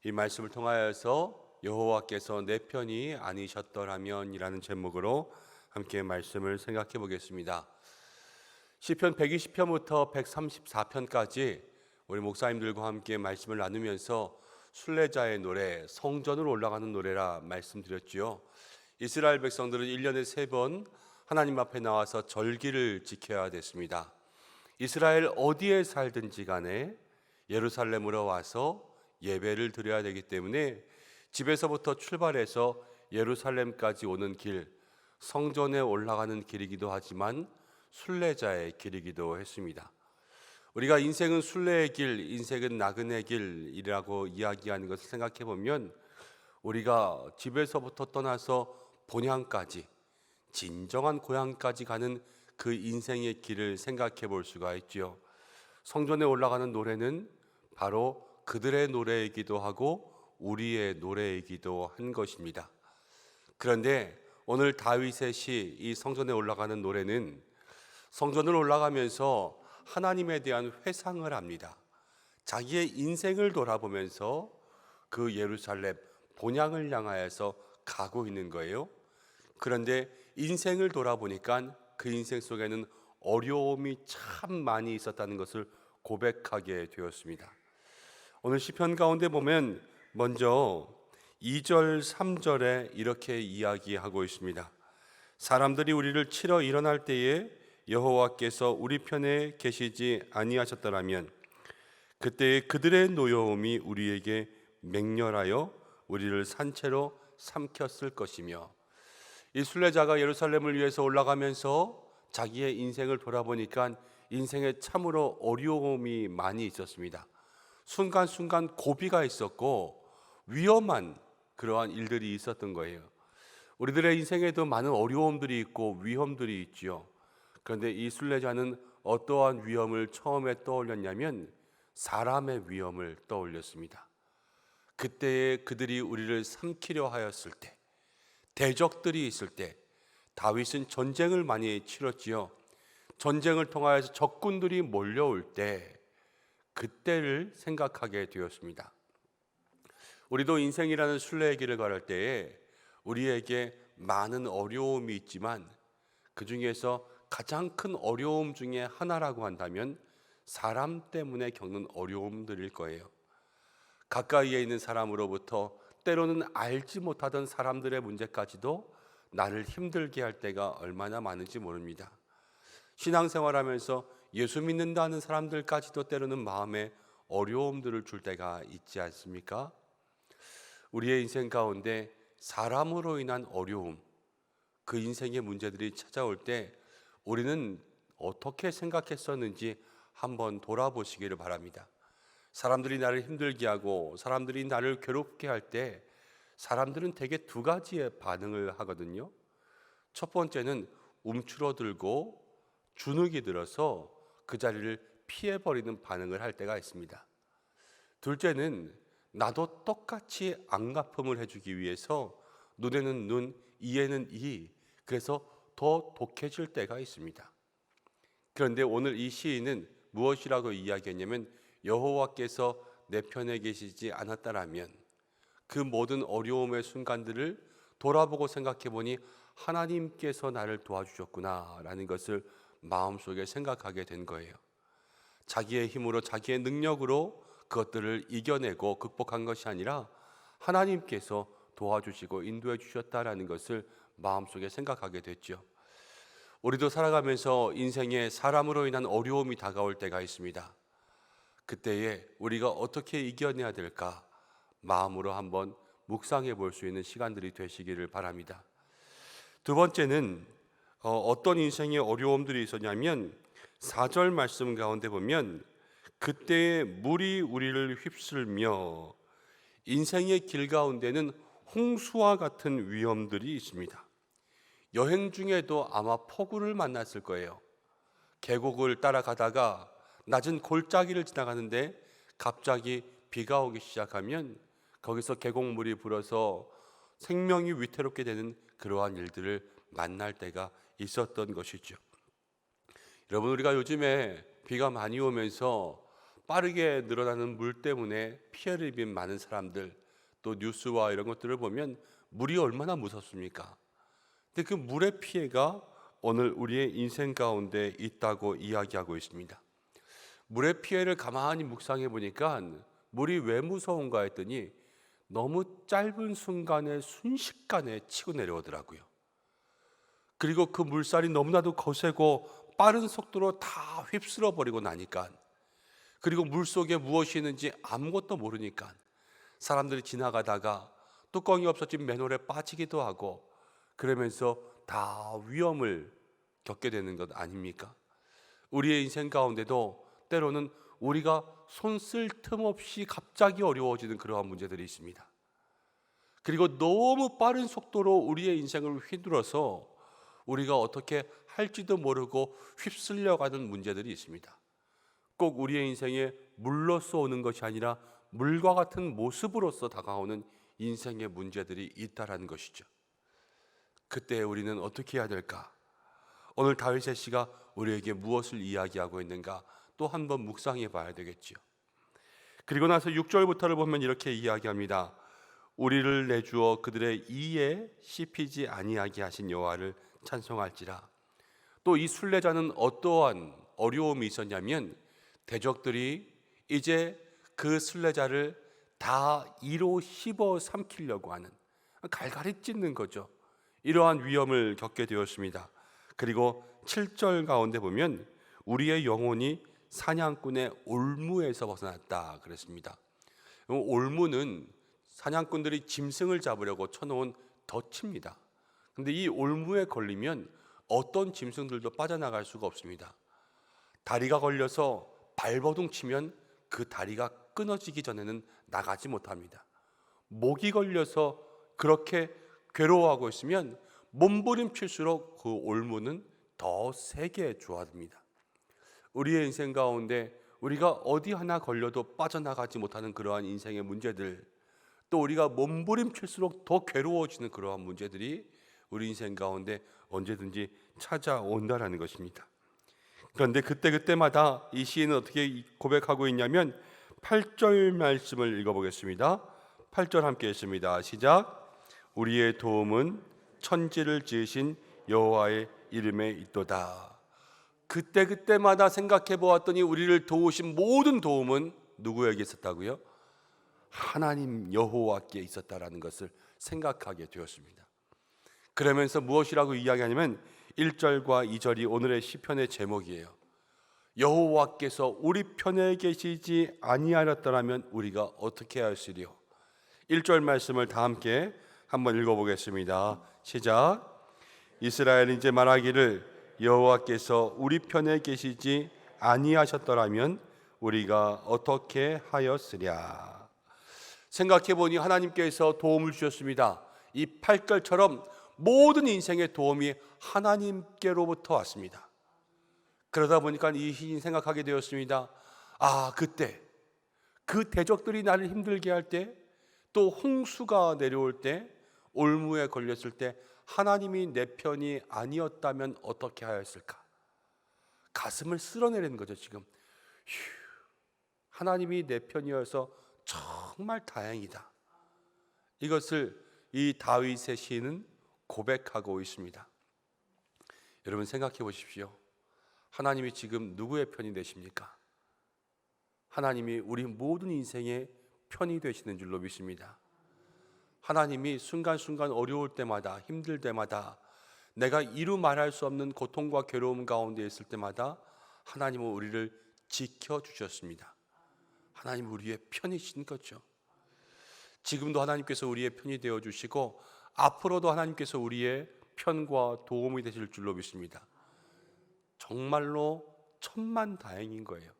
이 말씀을 통하여서 여호와께서 내 편이 아니셨더라면이라는 제목으로 함께 말씀을 생각해 보겠습니다. 시편 120편부터 134편까지 우리 목사님들과 함께 말씀을 나누면서 순례자의 노래, 성전으로 올라가는 노래라 말씀드렸지요. 이스라엘 백성들은 1년에 3번 하나님 앞에 나와서 절기를 지켜야 됐습니다. 이스라엘 어디에 살든지 간에 예루살렘으로 와서 예배를 드려야 되기 때문에 집에서부터 출발해서 예루살렘까지 오는 길, 성전에 올라가는 길이기도 하지만 순례자의 길이기도 했습니다. 우리가 인생은 순례의 길, 인생은 나그네 길이라고 이야기하는 것을 생각해 보면 우리가 집에서부터 떠나서 본향까지, 진정한 고향까지 가는 그 인생의 길을 생각해 볼 수가 있지요. 성전에 올라가는 노래는 바로 그들의 노래이기도 하고 우리의 노래이기도 한 것입니다. 그런데 오늘 다윗의 시, 이 성전에 올라가는 노래는 성전을 올라가면서 하나님에 대한 회상을 합니다. 자기의 인생을 돌아보면서 그 예루살렘 본향을 향하여서 가고 있는 거예요. 그런데 인생을 돌아보니까 그 인생 속에는 어려움이 참 많이 있었다는 것을 고백하게 되었습니다. 오늘 시편 가운데 보면 먼저 2절 3절에 이렇게 이야기하고 있습니다. 사람들이 우리를 치러 일어날 때에 여호와께서 우리 편에 계시지 아니하셨더라면 그때에 그들의 노여움이 우리에게 맹렬하여 우리를 산채로 삼켰을 것이며, 이 순례자가 예루살렘을 위해서 올라가면서 자기의 인생을 돌아보니까 인생에 참으로 어려움이 많이 있었습니다. 순간순간 고비가 있었고 위험한 그러한 일들이 있었던 거예요. 우리들의 인생에도 많은 어려움들이 있고 위험들이 있지요. 그런데 이 순례자는 어떠한 위험을 처음에 떠올렸냐면 사람의 위험을 떠올렸습니다. 그때에 그들이 우리를 삼키려 하였을 때, 대적들이 있을 때, 다윗은 전쟁을 많이 치렀지요. 전쟁을 통하여서 적군들이 몰려올 때, 그때를 생각하게 되었습니다. 우리도 인생이라는 순례의 길을 걸을 때에 우리에게 많은 어려움이 있지만 그 중에서 가장 큰 어려움 중에 하나라고 한다면 사람 때문에 겪는 어려움들일 거예요. 가까이에 있는 사람으로부터 때로는 알지 못하던 사람들의 문제까지도 나를 힘들게 할 때가 얼마나 많은지 모릅니다. 신앙생활하면서 예수 믿는다는 사람들까지도 때로는 마음에 어려움들을 줄 때가 있지 않습니까? 우리의 인생 가운데 사람으로 인한 어려움, 그 인생의 문제들이 찾아올 때 우리는 어떻게 생각했었는지 한번 돌아보시기를 바랍니다. 사람들이 나를 힘들게 하고 사람들이 나를 괴롭게 할 때 사람들은 대개 두 가지의 반응을 하거든요. 첫 번째는 움츠러들고 주눅이 들어서 그 자리를 피해버리는 반응을 할 때가 있습니다. 둘째는 나도 똑같이 안갚음을 해주기 위해서 눈에는 눈, 이에는 이, 그래서 더 독해질 때가 있습니다. 그런데 오늘 이 시인은 무엇이라고 이야기했냐면 여호와께서 내 편에 계시지 않았다라면, 그 모든 어려움의 순간들을 돌아보고 생각해 보니 하나님께서 나를 도와주셨구나 라는 것을 마음속에 생각하게 된 거예요. 자기의 힘으로, 자기의 능력으로 그것들을 이겨내고 극복한 것이 아니라 하나님께서 도와주시고 인도해 주셨다라는 것을 마음속에 생각하게 됐죠. 우리도 살아가면서 인생에 사람으로 인한 어려움이 다가올 때가 있습니다. 그때에 우리가 어떻게 이겨내야 될까 마음으로 한번 묵상해 볼 수 있는 시간들이 되시기를 바랍니다. 두 번째는 어떤 인생의 어려움들이 있었냐면 4절 말씀 가운데 보면 그때에 물이 우리를 휩쓸며, 인생의 길 가운데는 홍수와 같은 위험들이 있습니다. 여행 중에도 아마 폭우를 만났을 거예요. 계곡을 따라가다가 낮은 골짜기를 지나가는데 갑자기 비가 오기 시작하면 거기서 계곡물이 불어서 생명이 위태롭게 되는 그러한 일들을 만날 때가 있었던 것이죠. 여러분, 우리가 요즘에 비가 많이 오면서 빠르게 늘어나는 물 때문에 피해를 입은 많은 사람들, 또 뉴스와 이런 것들을 보면 물이 얼마나 무섭습니까? 근데 그 물의 피해가 오늘 우리의 인생 가운데 있다고 이야기하고 있습니다. 물의 피해를 가만히 묵상해 보니까 물이 왜 무서운가 했더니 너무 짧은 순간에 순식간에 치고 내려오더라고요. 그리고 그 물살이 너무나도 거세고 빠른 속도로 다 휩쓸어 버리고 나니까, 그리고 물속에 무엇이 있는지 아무것도 모르니까 사람들이 지나가다가 뚜껑이 없어진 맨홀에 빠지기도 하고, 그러면서 다 위험을 겪게 되는 것 아닙니까? 우리의 인생 가운데도 때로는 우리가 손 쓸 틈 없이 갑자기 어려워지는 그러한 문제들이 있습니다. 그리고 너무 빠른 속도로 우리의 인생을 휘둘러서 우리가 어떻게 할지도 모르고 휩쓸려가는 문제들이 있습니다. 꼭 우리의 인생에 물로써 오는 것이 아니라 물과 같은 모습으로서 다가오는 인생의 문제들이 있다라는 것이죠. 그때 우리는 어떻게 해야 될까? 오늘 다윗의 시가 우리에게 무엇을 이야기하고 있는가 또 한 번 묵상해 봐야 되겠지요. 그리고 나서 6절부터를 보면 이렇게 이야기합니다. 우리를 내주어 그들의 이에 씹히지 아니하게 하신 여호와를 찬송할지라. 또 이 순례자는 어떠한 어려움이 있었냐면, 대적들이 이제 그 순례자를 다 이로 씹어 삼키려고 하는, 갈갈이 찢는 거죠. 이러한 위험을 겪게 되었습니다. 그리고 7절 가운데 보면 우리의 영혼이 사냥꾼의 올무에서 벗어났다 그랬습니다. 올무는 사냥꾼들이 짐승을 잡으려고 쳐놓은 덫입니다. 근데 이 올무에 걸리면 어떤 짐승들도 빠져나갈 수가 없습니다. 다리가 걸려서 발버둥 치면 그 다리가 끊어지기 전에는 나가지 못합니다. 목이 걸려서 그렇게 괴로워하고 있으면 몸부림칠수록 그 올무는 더 세게 조아듭니다. 우리의 인생 가운데 우리가 어디 하나 걸려도 빠져나가지 못하는 그러한 인생의 문제들, 또 우리가 몸부림칠수록 더 괴로워지는 그러한 문제들이 우리 인생 가운데 언제든지 찾아온다라는 것입니다. 그런데 그때마다 이 시인은 어떻게 고백하고 있냐면 8절 말씀을 읽어보겠습니다. 8절 함께 했습니다. 시작. 우리의 도움은 천지를 지으신 여호와의 이름에 있도다. 그때마다 생각해 보았더니 우리를 도우신 모든 도움은 누구에게 있었다고요? 하나님 여호와께 있었다라는 것을 생각하게 되었습니다. 그러면서 무엇이라고 이야기하냐면 1절과 2절이 오늘의 시편의 제목이에요. 여호와께서 우리 편에 계시지 아니하였더라면 우리가 어떻게 하였으리요? 1절 말씀을 다 함께 한번 읽어보겠습니다. 시작. 이스라엘은 이제 말하기를 여호와께서 우리 편에 계시지 아니하셨더라면 우리가 어떻게 하였으랴. 생각해보니 하나님께서 도움을 주셨습니다. 이 8절처럼 모든 인생의 도움이 하나님께로부터 왔습니다. 그러다 보니까 이 시인 생각하게 되었습니다. 그때 그 대적들이 나를 힘들게 할 때, 또 홍수가 내려올 때, 올무에 걸렸을 때 하나님이 내 편이 아니었다면 어떻게 하였을까? 가슴을 쓸어내리는 거죠. 지금 하나님이 내 편이어서 정말 다행이다. 이것을 이 다윗의 시인은 고백하고 있습니다. 여러분 생각해 보십시오. 하나님이 지금 누구의 편이 되십니까? 하나님이 우리 모든 인생의 편이 되시는 줄로 믿습니다. 하나님이 순간순간 어려울 때마다, 힘들 때마다, 내가 이루 말할 수 없는 고통과 괴로움 가운데 있을 때마다 하나님은 우리를 지켜주셨습니다. 하나님은 우리의 편이신 거죠. 지금도 하나님께서 우리의 편이 되어주시고 앞으로도 하나님께서 우리의 편과 도움이 되실 줄로 믿습니다. 정말로 천만다행인 거예요.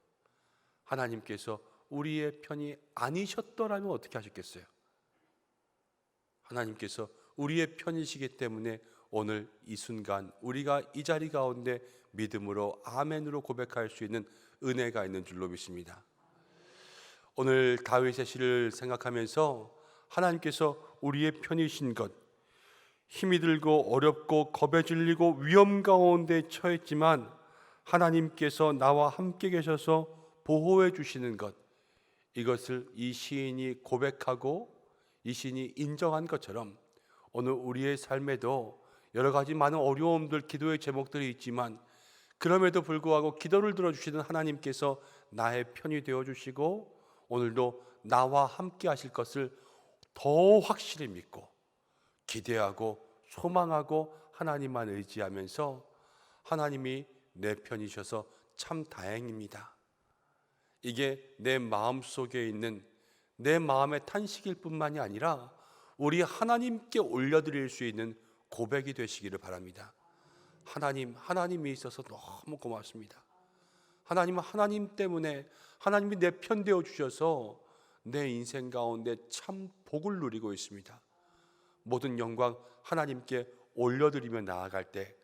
하나님께서 우리의 편이 아니셨더라면 어떻게 하셨겠어요? 하나님께서 우리의 편이시기 때문에 오늘 이 순간 우리가 이 자리 가운데 믿음으로 아멘으로 고백할 수 있는 은혜가 있는 줄로 믿습니다. 오늘 다윗의 시를 생각하면서 하나님께서 우리의 편이신 것, 힘이 들고 어렵고 겁에 질리고 위험 가운데 처했지만 하나님께서 나와 함께 계셔서 보호해 주시는 것, 이것을 이 시인이 고백하고 이 시인이 인정한 것처럼 오늘 우리의 삶에도 여러 가지 많은 어려움들, 기도의 제목들이 있지만 그럼에도 불구하고 기도를 들어주시는 하나님께서 나의 편이 되어주시고 오늘도 나와 함께 하실 것을 더 확실히 믿고 기대하고 소망하고 하나님만 의지하면서 하나님이 내 편이셔서 참 다행입니다. 이게 내 마음속에 있는 내 마음의 탄식일 뿐만이 아니라 우리 하나님께 올려드릴 수 있는 고백이 되시기를 바랍니다. 하나님이 있어서 너무 고맙습니다. 하나님은 하나님 때문에 하나님이 내 편 되어 주셔서 내 인생 가운데 참 복을 누리고 있습니다. 모든 영광 하나님께 올려드리며 나아갈 때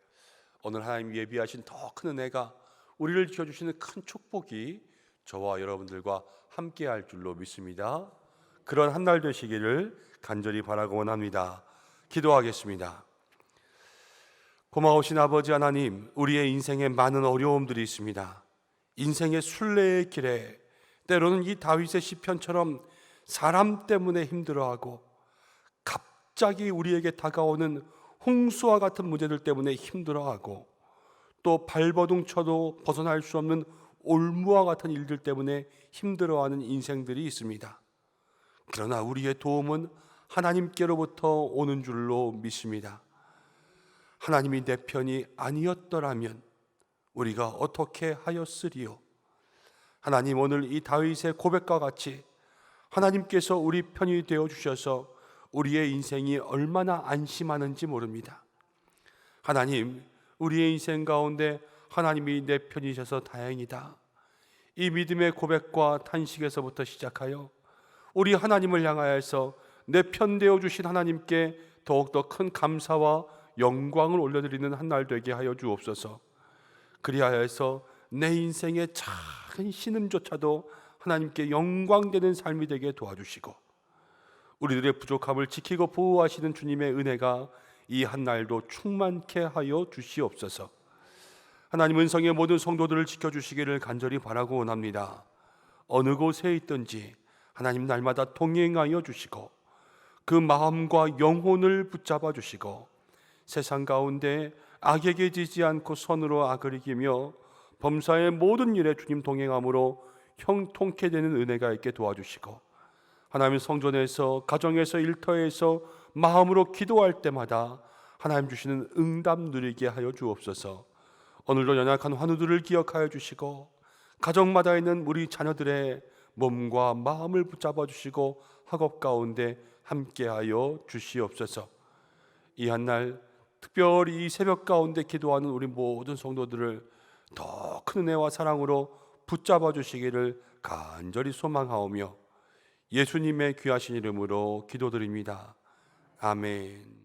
오늘 하나님 예비하신 더 큰 은혜가 우리를 지어주시는 큰 축복이 저와 여러분들과 함께할 줄로 믿습니다. 그런 한 날 되시기를 간절히 바라고 원합니다. 기도하겠습니다. 고마우신 아버지 하나님, 우리의 인생에 많은 어려움들이 있습니다. 인생의 순례의 길에 때로는 이 다윗의 시편처럼 사람 때문에 힘들어하고 갑자기 우리에게 다가오는 홍수와 같은 문제들 때문에 힘들어하고 또 발버둥 쳐도 벗어날 수 없는 올무와 같은 일들 때문에 힘들어하는 인생들이 있습니다. 그러나 우리의 도움은 하나님께로부터 오는 줄로 믿습니다. 하나님이 내 편이 아니었더라면 우리가 어떻게 하였으리요? 하나님, 오늘 이 다윗의 고백과 같이 하나님께서 우리 편이 되어 주셔서 우리의 인생이 얼마나 안심하는지 모릅니다. 하나님, 우리의 인생 가운데 하나님이 내 편이셔서 다행이다. 이 믿음의 고백과 탄식에서부터 시작하여 우리 하나님을 향하여서 내 편 되어 주신 하나님께 더욱더 큰 감사와 영광을 올려드리는 한 날 되게 하여 주옵소서. 그리하여서 내 인생의 작은 신음조차도 하나님께 영광되는 삶이 되게 도와주시고 우리들의 부족함을 지키고 보호하시는 주님의 은혜가 이 한 날도 충만케 하여 주시옵소서. 하나님, 은성의 모든 성도들을 지켜주시기를 간절히 바라고 원합니다. 어느 곳에 있든지 하나님 날마다 동행하여 주시고 그 마음과 영혼을 붙잡아 주시고 세상 가운데 악에게 지지 않고 선으로 악을 이기며 범사의 모든 일에 주님 동행함으로 형통케 되는 은혜가 있게 도와주시고 하나님 성전에서 가정에서 일터에서 마음으로 기도할 때마다 하나님 주시는 응답 누리게 하여 주옵소서. 오늘도 연약한 환우들을 기억하여 주시고 가정마다 있는 우리 자녀들의 몸과 마음을 붙잡아 주시고 학업 가운데 함께하여 주시옵소서. 이 한 날 특별히 이 새벽 가운데 기도하는 우리 모든 성도들을 더 큰 은혜와 사랑으로 붙잡아 주시기를 간절히 소망하오며 예수님의 귀하신 이름으로 기도드립니다. 아멘.